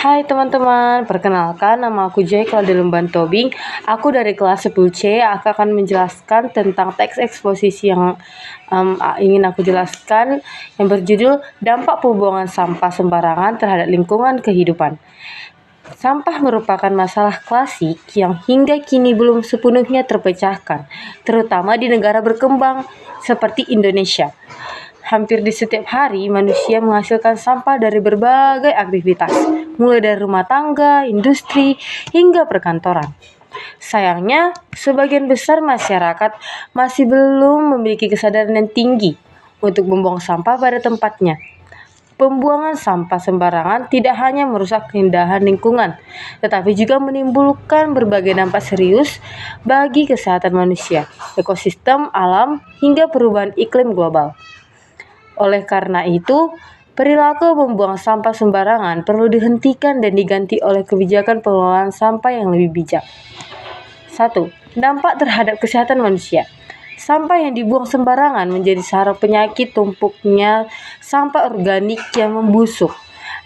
Hai teman-teman, perkenalkan nama aku Joy Claudelumban Tobing. Aku dari kelas 10C. Aku akan menjelaskan tentang teks eksposisi yang ingin aku jelaskan, yang berjudul Dampak Pembuangan Sampah Sembarangan Terhadap Lingkungan Kehidupan. Sampah merupakan masalah klasik yang hingga kini belum sepenuhnya terpecahkan, terutama di negara berkembang seperti Indonesia. Hampir di setiap hari, manusia menghasilkan sampah dari berbagai aktivitas, mulai dari rumah tangga, industri, hingga perkantoran. Sayangnya, sebagian besar masyarakat masih belum memiliki kesadaran yang tinggi untuk membuang sampah pada tempatnya. Pembuangan sampah sembarangan tidak hanya merusak keindahan lingkungan, tetapi juga menimbulkan berbagai dampak serius bagi kesehatan manusia, ekosistem alam, hingga perubahan iklim global. Oleh karena itu, perilaku membuang sampah sembarangan perlu dihentikan dan diganti oleh kebijakan pengelolaan sampah yang lebih bijak. 1. Dampak terhadap kesehatan manusia. Sampah yang dibuang sembarangan menjadi sarang penyakit. Tumpuknya sampah organik yang membusuk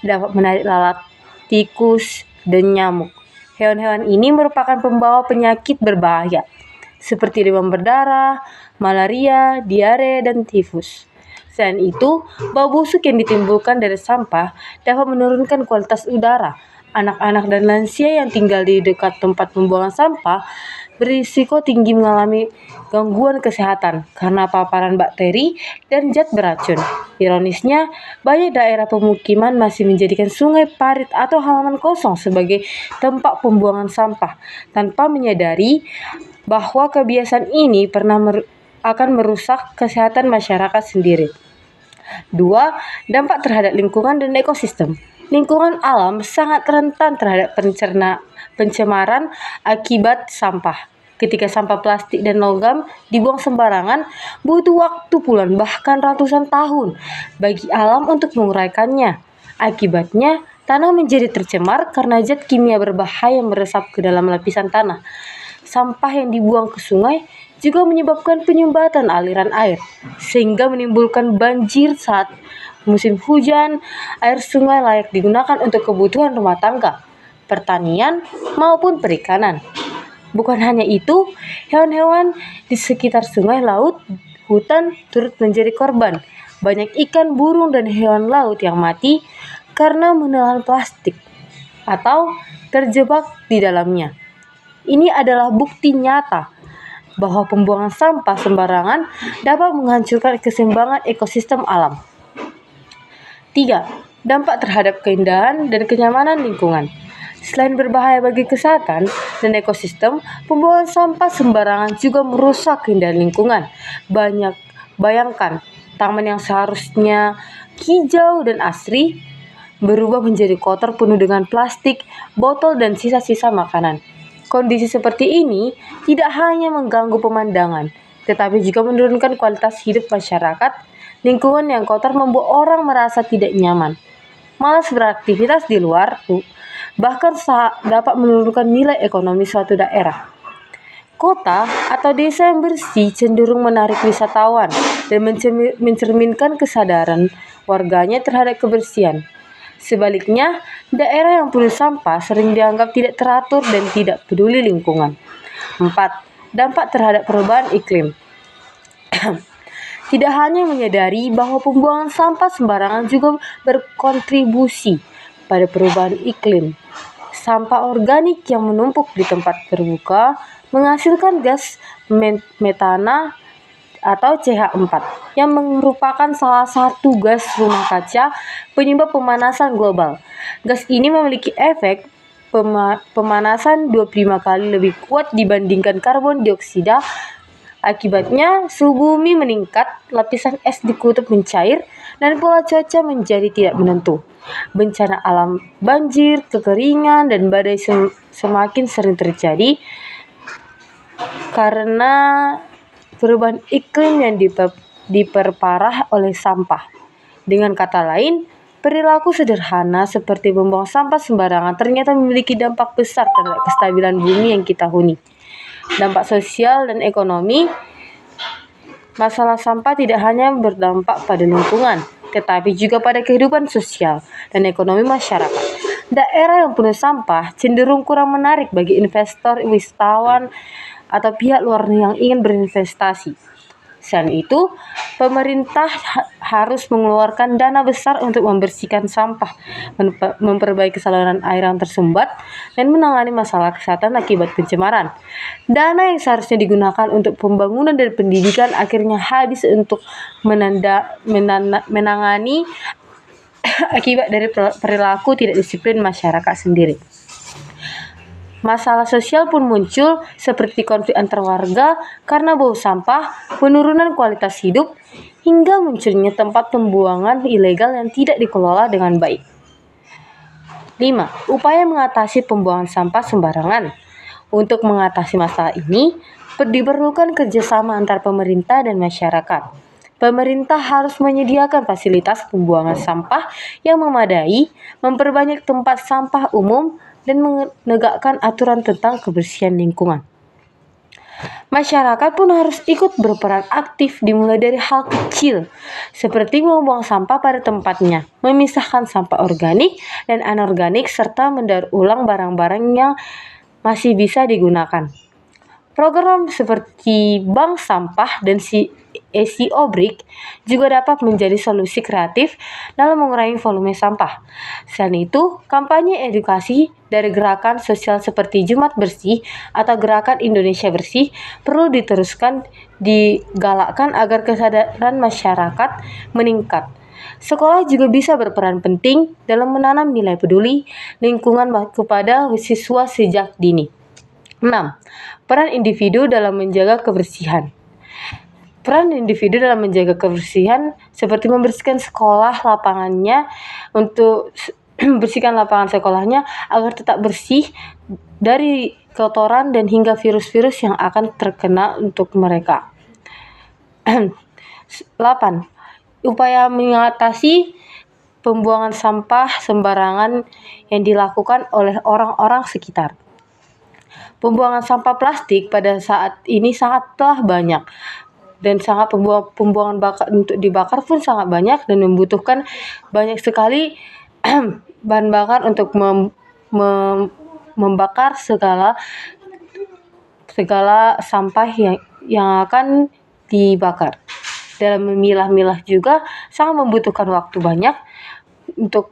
dapat menarik lalat, tikus, dan nyamuk. Hewan-hewan ini merupakan pembawa penyakit berbahaya seperti demam berdarah, malaria, diare, dan tifus. Selain itu, bau busuk yang ditimbulkan dari sampah dapat menurunkan kualitas udara. Anak-anak dan lansia yang tinggal di dekat tempat pembuangan sampah berisiko tinggi mengalami gangguan kesehatan karena paparan bakteri dan zat beracun. Ironisnya, banyak daerah pemukiman masih menjadikan sungai parit atau halaman kosong sebagai tempat pembuangan sampah tanpa menyadari bahwa kebiasaan ini akan merusak kesehatan masyarakat sendiri. 2. Dampak terhadap lingkungan dan ekosistem. Lingkungan alam sangat rentan terhadap pencemaran akibat sampah. Ketika sampah plastik dan logam dibuang sembarangan, butuh waktu puluhan bahkan ratusan tahun bagi alam untuk menguraikannya. Akibatnya, tanah menjadi tercemar karena zat kimia berbahaya meresap ke dalam lapisan tanah. Sampah yang dibuang ke sungai juga menyebabkan penyumbatan aliran air, sehingga menimbulkan banjir saat musim hujan. Air sungai layak digunakan untuk kebutuhan rumah tangga, pertanian, maupun perikanan. Bukan hanya itu, hewan-hewan di sekitar sungai, laut, hutan turut menjadi korban. Banyak ikan, burung, dan hewan laut yang mati karena menelan plastik atau terjebak di dalamnya. Ini adalah bukti nyata bahwa pembuangan sampah sembarangan dapat menghancurkan keseimbangan ekosistem alam. 3. Dampak terhadap keindahan dan kenyamanan lingkungan. Selain berbahaya bagi kesehatan dan ekosistem, pembuangan sampah sembarangan juga merusak keindahan lingkungan. Bayangkan, taman yang seharusnya hijau dan asri berubah menjadi kotor penuh dengan plastik, botol, dan sisa-sisa makanan. Kondisi seperti ini tidak hanya mengganggu pemandangan, tetapi juga menurunkan kualitas hidup masyarakat. Lingkungan yang kotor membuat orang merasa tidak nyaman, malas beraktivitas di luar, bahkan dapat menurunkan nilai ekonomi suatu daerah. Kota atau desa yang bersih cenderung menarik wisatawan dan mencerminkan kesadaran warganya terhadap kebersihan. Sebaliknya, daerah yang penuh sampah sering dianggap tidak teratur dan tidak peduli lingkungan. 4. Dampak terhadap perubahan iklim. Tidak hanya menyadari bahwa pembuangan sampah sembarangan juga berkontribusi pada perubahan iklim. Sampah organik yang menumpuk di tempat terbuka menghasilkan gas metana atau CH4 yang merupakan salah satu gas rumah kaca penyebab pemanasan global. Gas ini memiliki efek pemanasan 25 kali lebih kuat dibandingkan karbon dioksida. Akibatnya, suhu bumi meningkat, lapisan es di kutub mencair, dan pola cuaca menjadi tidak menentu. Bencana alam, banjir, kekeringan, dan badai semakin sering terjadi karena perubahan iklim yang diperparah oleh sampah. Dengan kata lain, perilaku sederhana seperti membuang sampah sembarangan ternyata memiliki dampak besar terhadap kestabilan bumi yang kita huni. Dampak sosial dan ekonomi. Masalah sampah tidak hanya berdampak pada lingkungan, tetapi juga pada kehidupan sosial dan ekonomi masyarakat. Daerah yang penuh sampah cenderung kurang menarik bagi investor, wisatawan, atau pihak luar yang ingin berinvestasi. Selain itu, pemerintah harus mengeluarkan dana besar untuk membersihkan sampah, memperbaiki saluran air yang tersumbat, dan menangani masalah kesehatan akibat pencemaran. Dana yang seharusnya digunakan untuk pembangunan dan pendidikan akhirnya habis untuk menangani akibat dari perilaku tidak disiplin masyarakat sendiri. Masalah sosial pun muncul seperti konflik antar warga karena bau sampah, penurunan kualitas hidup, hingga munculnya tempat pembuangan ilegal yang tidak dikelola dengan baik. 5. Upaya mengatasi pembuangan sampah sembarangan. Untuk mengatasi masalah ini, diperlukan kerjasama antar pemerintah dan masyarakat. Pemerintah harus menyediakan fasilitas pembuangan sampah yang memadai, memperbanyak tempat sampah umum, dan menegakkan aturan tentang kebersihan lingkungan. Masyarakat pun harus ikut berperan aktif dimulai dari hal kecil, seperti membuang sampah pada tempatnya, memisahkan sampah organik dan anorganik, serta mendaur ulang barang-barang yang masih bisa digunakan. Program seperti bank sampah dan ECO Brick juga dapat menjadi solusi kreatif dalam mengurangi volume sampah. Selain itu, kampanye edukasi dari gerakan sosial seperti Jumat Bersih atau Gerakan Indonesia Bersih perlu diteruskan digalakkan agar kesadaran masyarakat meningkat. Sekolah juga bisa berperan penting dalam menanam nilai peduli lingkungan kepada siswa sejak dini. 6. Peran individu dalam menjaga kebersihan. Peran individu dalam menjaga kebersihan seperti membersihkan sekolah lapangannya untuk bersihkan lapangan sekolahnya agar tetap bersih dari kotoran dan hingga virus-virus yang akan terkena untuk mereka. 8. Upaya mengatasi pembuangan sampah sembarangan yang dilakukan oleh orang-orang sekitar. Pembuangan sampah plastik pada saat ini sangatlah banyak dan pembuangan untuk dibakar pun sangat banyak dan membutuhkan banyak sekali bahan bakar untuk membakar segala sampah yang akan dibakar. Dalam memilah-milah juga sangat membutuhkan waktu banyak untuk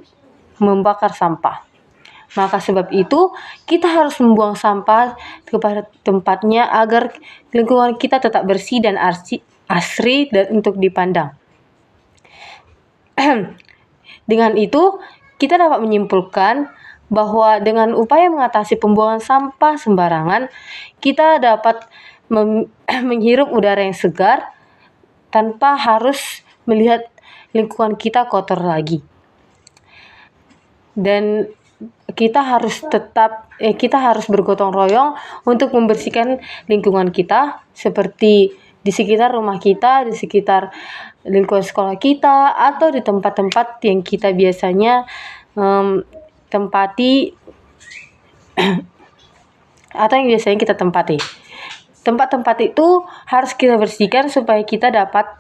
membakar sampah. Maka sebab itu, kita harus membuang sampah kepada tempatnya agar lingkungan kita tetap bersih dan asri dan untuk dipandang. Dengan itu, kita dapat menyimpulkan bahwa dengan upaya mengatasi pembuangan sampah sembarangan, kita dapat menghirup udara yang segar tanpa harus melihat lingkungan kita kotor lagi. Dan kita harus bergotong royong untuk membersihkan lingkungan kita, seperti di sekitar rumah kita, di sekitar lingkungan sekolah kita, atau di tempat-tempat yang kita biasanya tempati atau yang biasanya kita tempati. Tempat-tempat itu harus kita bersihkan supaya kita dapat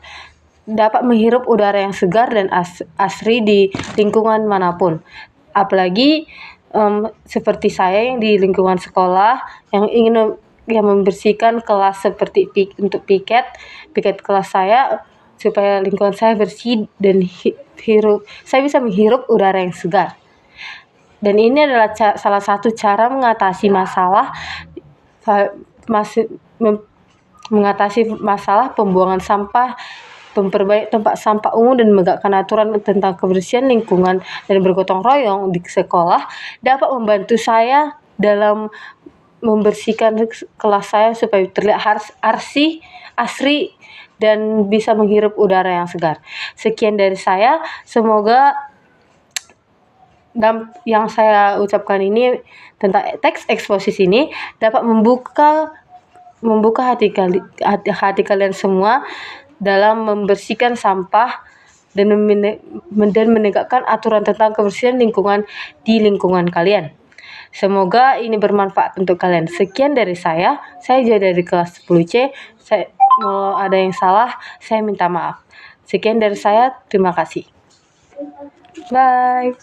menghirup udara yang segar dan asri di lingkungan manapun. Apalagi seperti saya yang di lingkungan sekolah yang ingin membersihkan kelas seperti untuk piket kelas saya supaya lingkungan saya bersih dan saya bisa menghirup udara yang segar. Dan ini adalah salah satu cara mengatasi masalah pembuangan sampah, memperbaiki tempat sampah umum dan menegakkan aturan tentang kebersihan lingkungan dan bergotong royong di sekolah dapat membantu saya dalam membersihkan kelas saya supaya terlihat asri dan bisa menghirup udara yang segar. Sekian dari saya, semoga yang saya ucapkan ini tentang teks eksposisi ini dapat membuka hati kalian semua dalam membersihkan sampah dan menegakkan aturan tentang kebersihan lingkungan di lingkungan kalian. Semoga ini bermanfaat untuk kalian. Sekian dari saya juga dari kelas 10C. Kalau ada yang salah, saya minta maaf. Sekian dari saya, terima kasih. Bye.